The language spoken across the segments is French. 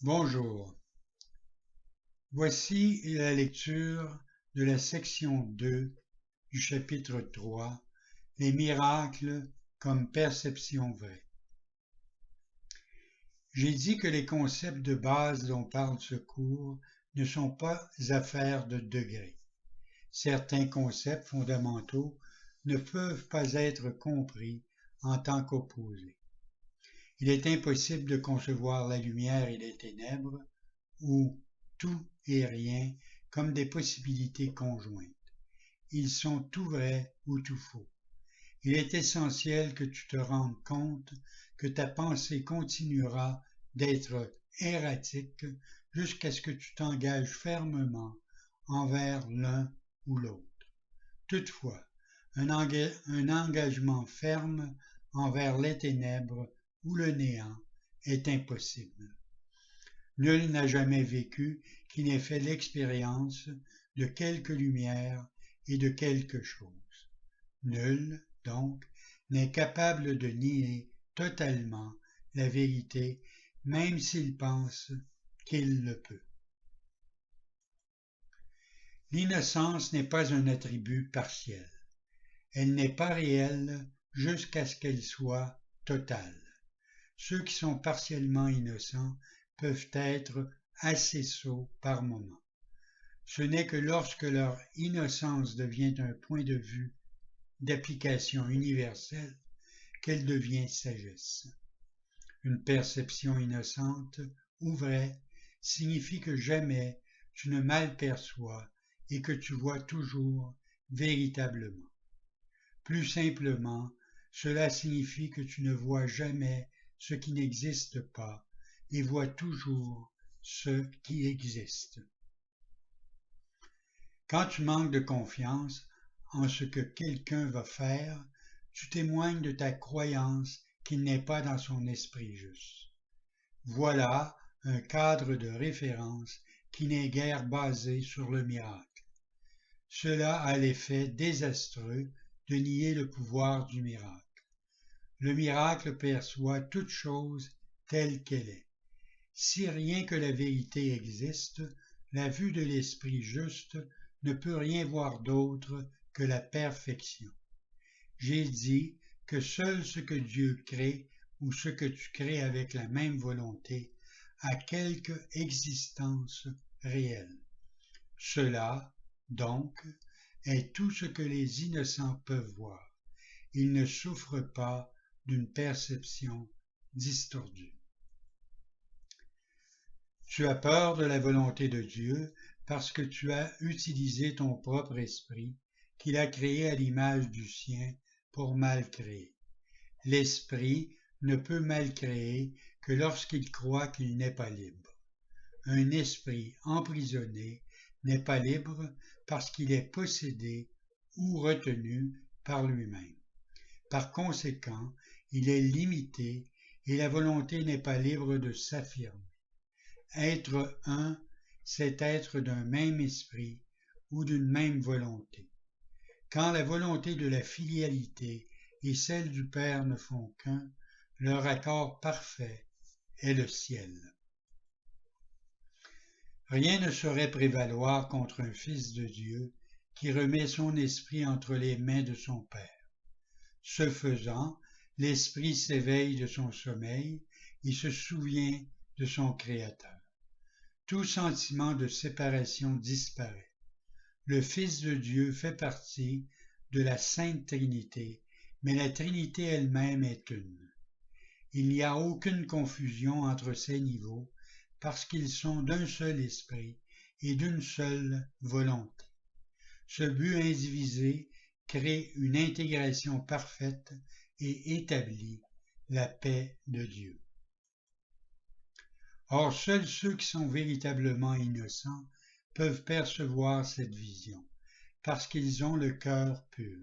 Bonjour, voici la lecture de la section 2 du chapitre 3, les miracles comme perception vraie. J'ai dit que les concepts de base dont parle ce cours ne sont pas affaires de degrés. Certains concepts fondamentaux ne peuvent pas être compris en tant qu'opposés. Il est impossible de concevoir la lumière et les ténèbres, ou tout et rien, comme des possibilités conjointes. Ils sont tout vrai ou tout faux. Il est essentiel que tu te rendes compte que ta pensée continuera d'être erratique jusqu'à ce que tu t'engages fermement envers l'un ou l'autre. Toutefois, un engagement ferme envers les ténèbres ou le néant est impossible. Nul n'a jamais vécu qui n'ait fait l'expérience de quelque lumière et de quelque chose. Nul, donc, n'est capable de nier totalement la vérité, même s'il pense qu'il le peut. L'innocence n'est pas un attribut partiel. Elle n'est pas réelle jusqu'à ce qu'elle soit totale. Ceux qui sont partiellement innocents peuvent être assez sots par moments. Ce n'est que lorsque leur innocence devient un point de vue d'application universelle qu'elle devient sagesse. Une perception innocente ou vraie signifie que jamais tu ne malperçois et que tu vois toujours véritablement. Plus simplement, cela signifie que tu ne vois jamais ce qui n'existe pas et vois toujours ce qui existe. Quand tu manques de confiance en ce que quelqu'un va faire, tu témoignes de ta croyance qu'il n'est pas dans son esprit juste. Voilà un cadre de référence qui n'est guère basé sur le miracle. Cela a l'effet désastreux de nier le pouvoir du miracle. Le miracle perçoit toute chose telle qu'elle est. Si rien que la vérité existe, la vue de l'esprit juste ne peut rien voir d'autre que la perfection. J'ai dit que seul ce que Dieu crée ou ce que tu crées avec la même volonté a quelque existence réelle. Cela, donc, est tout ce que les innocents peuvent voir. Ils ne souffrent pas d'une perception distordue. Tu as peur de la volonté de Dieu parce que tu as utilisé ton propre esprit qu'il a créé à l'image du sien pour mal créer. L'esprit ne peut mal créer que lorsqu'il croit qu'il n'est pas libre. Un esprit emprisonné n'est pas libre parce qu'il est possédé ou retenu par lui-même. Par conséquent, il est limité et la volonté n'est pas libre de s'affirmer. Être un, c'est être d'un même esprit ou d'une même volonté. Quand la volonté de la filialité et celle du Père ne font qu'un, leur accord parfait est le ciel. Rien ne saurait prévaloir contre un Fils de Dieu qui remet son esprit entre les mains de son Père. Ce faisant, l'esprit s'éveille de son sommeil et se souvient de son Créateur. Tout sentiment de séparation disparaît. Le Fils de Dieu fait partie de la Sainte Trinité, mais la Trinité elle-même est une. Il n'y a aucune confusion entre ces niveaux parce qu'ils sont d'un seul esprit et d'une seule volonté. Ce but indivisé crée une intégration parfaite et établit la paix de Dieu. Or, seuls ceux qui sont véritablement innocents peuvent percevoir cette vision, parce qu'ils ont le cœur pur.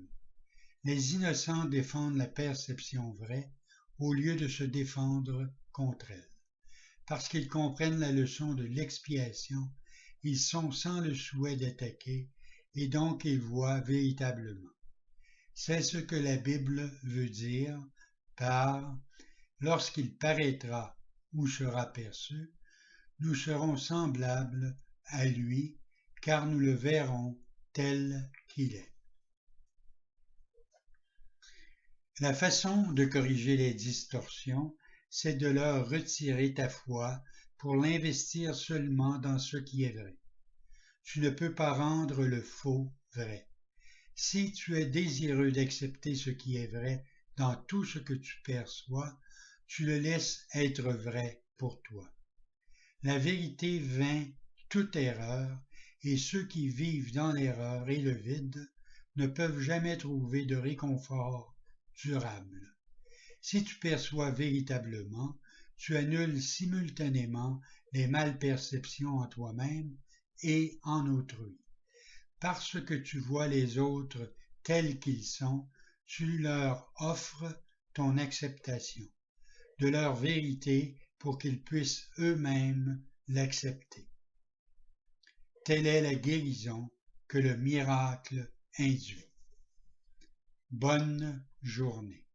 Les innocents défendent la perception vraie au lieu de se défendre contre elle. Parce qu'ils comprennent la leçon de l'expiation, ils sont sans le souhait d'attaquer et donc ils voient véritablement. C'est ce que la Bible veut dire par « lorsqu'il paraîtra ou sera perçu », nous serons semblables à lui, car nous le verrons tel qu'il est. La façon de corriger les distorsions, c'est de leur retirer ta foi pour l'investir seulement dans ce qui est vrai. Tu ne peux pas rendre le faux vrai. Si tu es désireux d'accepter ce qui est vrai dans tout ce que tu perçois, tu le laisses être vrai pour toi. La vérité vainc toute erreur, et ceux qui vivent dans l'erreur et le vide ne peuvent jamais trouver de réconfort durable. Si tu perçois véritablement, tu annules simultanément les malperceptions en toi-même et en autrui. Parce que tu vois les autres tels qu'ils sont, tu leur offres ton acceptation de leur vérité pour qu'ils puissent eux-mêmes l'accepter. Telle est la guérison que le miracle induit. Bonne journée.